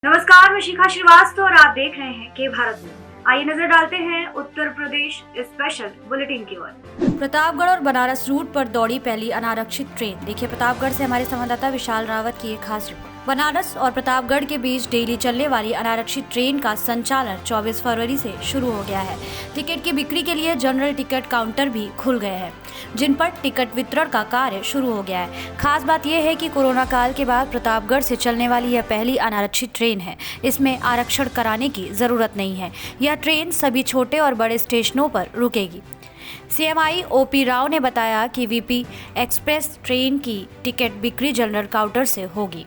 नमस्कार, मैं शिखा श्रीवास्तव और आप देख रहे हैं के भारत न्यूज। आइए नजर डालते हैं उत्तर प्रदेश स्पेशल बुलेटिन की ओर। प्रतापगढ़ और बनारस रूट पर दौड़ी पहली अनारक्षित ट्रेन। देखिए प्रतापगढ़ से हमारे संवाददाता विशाल रावत की एक खास रिपोर्ट। बनारस और प्रतापगढ़ के बीच डेली चलने वाली अनारक्षित ट्रेन का संचालन 24 फरवरी से शुरू हो गया है। टिकट की बिक्री के लिए जनरल टिकट काउंटर भी खुल गए हैं, जिन पर टिकट वितरण का कार्य शुरू हो गया है। खास बात यह है कि कोरोना काल के बाद प्रतापगढ़ से चलने वाली यह पहली अनारक्षित ट्रेन है। इसमें आरक्षण कराने की जरूरत नहीं है। यह ट्रेन सभी छोटे और बड़े स्टेशनों पर रुकेगी। CMI OP राव ने बताया कि VP एक्सप्रेस ट्रेन की टिकट बिक्री जनरल काउंटर से होगी।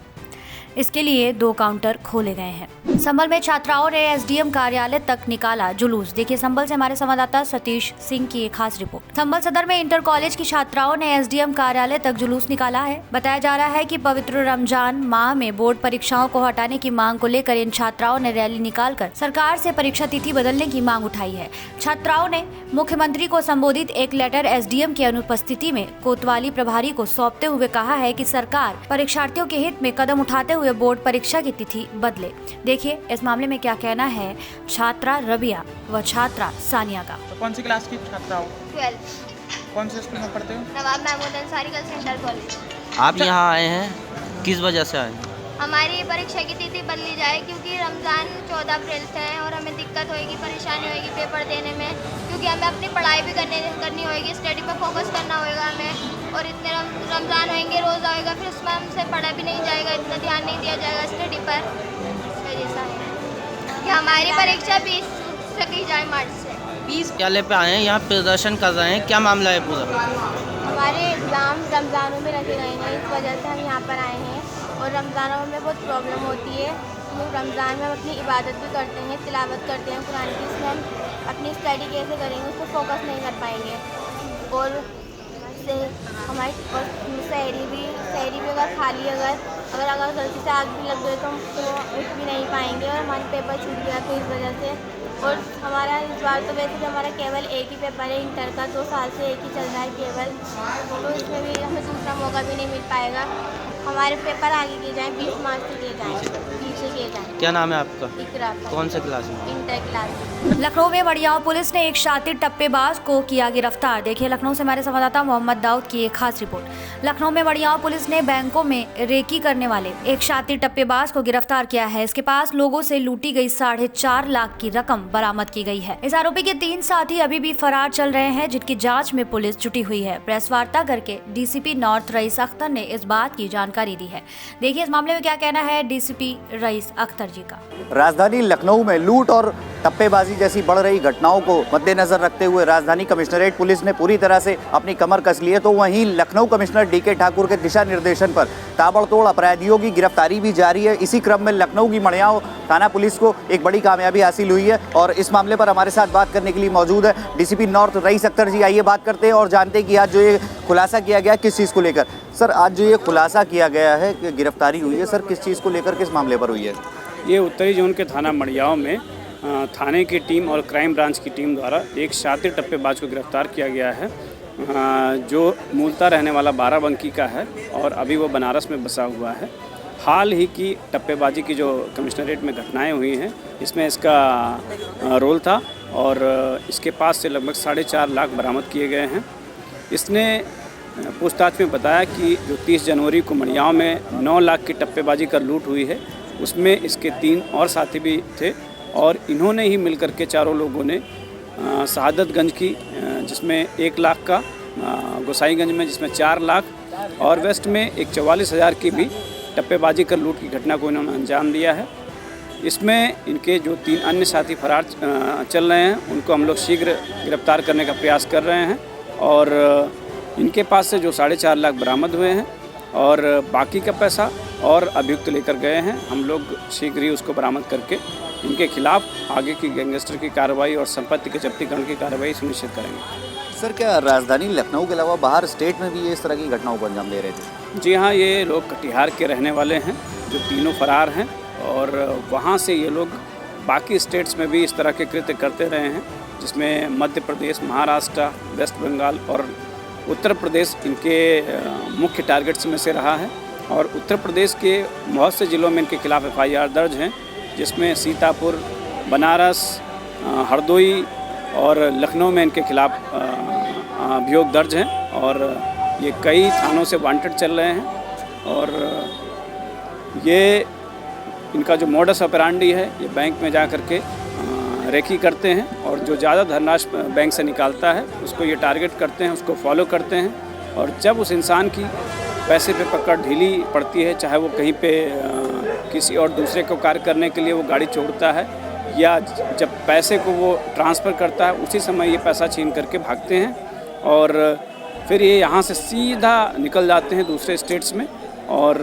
इसके लिए 2 काउंटर खोले गए हैं। संभल में छात्राओं ने SDM कार्यालय तक निकाला जुलूस। देखिए संभल से हमारे संवाददाता सतीश सिंह की एक खास रिपोर्ट। संभल सदर में इंटर कॉलेज की छात्राओं ने SDM कार्यालय तक जुलूस निकाला है। बताया जा रहा है कि पवित्र रमजान माह में बोर्ड परीक्षाओं को हटाने की मांग को लेकर इन छात्राओं ने रैली निकालकर सरकार से परीक्षा तिथि बदलने की मांग उठाई है। छात्राओं ने मुख्यमंत्री को संबोधित एक लेटर SDM की अनुपस्थिति में कोतवाली प्रभारी को सौंपते हुए कहा है कि सरकार परीक्षार्थियों के हित में कदम उठाते हुए बोर्ड परीक्षा की तिथि बदले। देखिए इस मामले में क्या कहना है छात्रा रबिया व छात्रा सानिया का। तो कौन सी क्लास की छात्रा हो? 12। कौन से स्कूल में पढ़ते हो? Nawab Mahmood Ansari girls inter college. आप यहाँ आए हैं किस वजह से आए? हमारी परीक्षा की तिथि बदली जाए क्योंकि रमज़ान 14 अप्रैल से है और हमें दिक्कत होगी, परेशानी होगी पेपर देने में, क्योंकि हमें अपनी पढ़ाई भी करनी होगी, स्टडी पे फोकस करना होगा हमें। और इतने रमज़ान होंगे, रोज़ा होएगा, फिर उसमें हमसे पढ़ा भी नहीं जाएगा, इतना ध्यान नहीं दिया जाएगा स्टडी पर। इस वजह से है कि हमारी परीक्षा 20 से की जाए, मार्च से 20। विद्यालय पे आए हैं, यहाँ प्रदर्शन कर रहे हैं, क्या मामला है पूरा? हमारे एग्ज़ाम रमज़ानों में रखे गए हैं, इस वजह से हम यहाँ पर आए हैं। और रमज़ानों में बहुत प्रॉब्लम होती है। हम रमज़ान में हम अपनी इबादत भी करते हैं, तिलावत करते हैं कुरान की, इसमें हम अपनी स्टडी कैसे करेंगे उस पर फोकस नहीं कर पाएंगे। और से हमारी सहरी भी अगर खाली अगर गलती से आग भी लग गई तो हम उठ भी नहीं पाएंगे और हमारे पेपर छूट गया तो इस वजह से। और हमारा इस बार तो वैसे भी हमारा केवल एक ही पेपर है इंटर का, 2 साल से एक ही चल रहा है केवल, तो इसमें भी हमें दूसरा मौका भी नहीं मिल पाएगा। हमारे पेपर आगे किए जाएँ, 20 मार्च से किए जाएँ, पीछे किए जाएँ। क्या नाम है आपका? इकरा। कौन से क्लास में? Inter class. लखनऊ में मड़ियाव पुलिस ने एक शातिर टप्पेबाज को किया गिरफ्तार। देखिए लखनऊ से हमारे संवाददाता मोहम्मद दाऊद की एक खास रिपोर्ट। लखनऊ में मड़ियाव पुलिस ने बैंकों में रेकी करने वाले एक शातिर टप्पेबाज को गिरफ्तार किया है। इसके पास लोगों से लूटी गई 4.5 लाख की रकम बरामद की गई है। इस आरोपी के 3 साथी अभी भी फरार चल रहे हैं, जिनकी जाँच में पुलिस जुटी हुई है। प्रेस वार्ता करके DCP नॉर्थ रईस अख्तर ने इस बात की जानकारी दी है। देखिए इस मामले में क्या कहना है DCP रईस अख्तर जी का। राजधानी लखनऊ में लूट और टप्पेबाजी जैसी बढ़ रही घटनाओं को मद्देनजर रखते हुए राजधानी कमिश्नरेट पुलिस ने पूरी तरह से अपनी कमर कस ली है। तो वहीं लखनऊ कमिश्नर DK ठाकुर के दिशा निर्देशन पर ताबड़तोड़ अपराधियों की गिरफ्तारी भी जारी है। इसी क्रम में लखनऊ की मड़ियाव थाना पुलिस को एक बड़ी कामयाबी हासिल हुई है और इस मामले पर हमारे साथ बात करने के लिए मौजूद है DCP नॉर्थ रईस अख्तर जी। आइए बात करते हैं और जानते हैं कि आज जो ये खुलासा किया गया किस चीज़ को लेकर। सर आज जो ये खुलासा किया गया है कि गिरफ्तारी हुई है, सर किस चीज़ को लेकर, किस मामले पर हुई है? ये उत्तरी जोन के थाना मड़ियाव में थाने की टीम और क्राइम ब्रांच की टीम द्वारा एक शातिर टप्पेबाज को गिरफ्तार किया गया है, जो मूलतः रहने वाला बाराबंकी का है और अभी वो बनारस में बसा हुआ है। हाल ही की टप्पेबाजी की जो कमिश्नरेट में घटनाएं हुई हैं, इसमें इसका रोल था और इसके पास से लगभग 4.5 लाख बरामद किए गए हैं। इसने पूछताछ में बताया कि जो 30 जनवरी को मड़ियाव में 9 लाख की टप्पेबाजी कर लूट हुई है, उसमें इसके 3 और साथी भी थे और इन्होंने ही मिलकर के चारों लोगों ने शहादतगंज की जिसमें 1 लाख का, गोसाईगंज में जिसमें 4 लाख और वेस्ट में एक 44,000 की भी टप्पेबाजी कर लूट की घटना को इन्होंने अंजाम दिया है। इसमें इनके जो 3 अन्य साथी फरार चल रहे हैं, उनको हम लोग शीघ्र गिरफ्तार करने का प्रयास कर रहे हैं और इनके पास से जो 4.5 लाख बरामद हुए हैं और बाकी का पैसा और अभियुक्त लेकर गए हैं। हम लोग शीघ्र ही उसको बरामद करके इनके खिलाफ आगे की गैंगस्टर की कार्रवाई और संपत्ति के जब्तीकरण की कार्रवाई सुनिश्चित करेंगे। सर क्या राजधानी लखनऊ के अलावा बाहर स्टेट में भी ये इस तरह की घटनाओं को अंजाम दे रहे थे? जी हाँ, ये लोग कटिहार के रहने वाले हैं जो तीनों फरार हैं और वहाँ से ये लोग बाकी स्टेट्स में भी इस तरह के कृत्य करते रहे हैं, जिसमें मध्य प्रदेश, महाराष्ट्र, वेस्ट बंगाल और उत्तर प्रदेश इनके मुख्य टारगेट्स में से रहा है। और उत्तर प्रदेश के बहुत से ज़िलों में इनके खिलाफ़ FIR दर्ज हैं, जिसमें सीतापुर, बनारस, हरदोई और लखनऊ में इनके खिलाफ़ अभियोग दर्ज हैं और ये कई थानों से वांटेड चल रहे हैं। और ये इनका जो मोडस ऑपरेंडी है, ये बैंक में जा कर के रेकी करते हैं और जो ज़्यादा धनराशि बैंक से निकालता है उसको ये टारगेट करते हैं, उसको फॉलो करते हैं। और जब उस इंसान की पैसे पे पकड़ ढीली पड़ती है, चाहे वो कहीं पे किसी और दूसरे को कार्य करने के लिए वो गाड़ी छोड़ता है या जब पैसे को वो ट्रांसफ़र करता है, उसी समय ये पैसा छीन करके भागते हैं और फिर ये यहाँ से सीधा निकल जाते हैं दूसरे स्टेट्स में और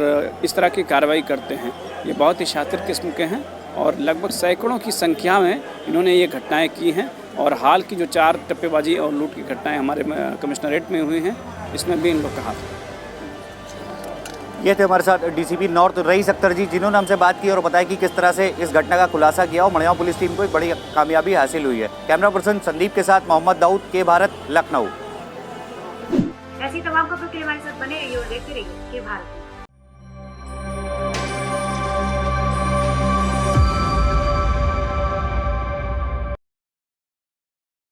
इस तरह की कार्रवाई करते हैं। ये बहुत ही शातिर किस्म के हैं और लगभग सैकड़ों की संख्या में इन्होंने ये घटनाएं की हैं और हाल की जो 4 टप्पेबाजी और लूट की घटनाएं हमारे कमिश्नरेट में हुई हैं, इसमें भी इन लोग का हाथ है। ये थे हमारे साथ DCP नॉर्थ रईस अख्तर जी, जिन्होंने हमसे बात की और बताया कि किस तरह से इस घटना का खुलासा किया और मड़ियाव पुलिस टीम को एक बड़ी कामयाबी हासिल हुई है। कैमरा पर्सन संदीप के साथ मोहम्मद दाऊद, के भारत, लखनऊ। ऐसी तमाम खबरों के लिए हमारे साथ बने रहिए और देखते रहिए के भारत।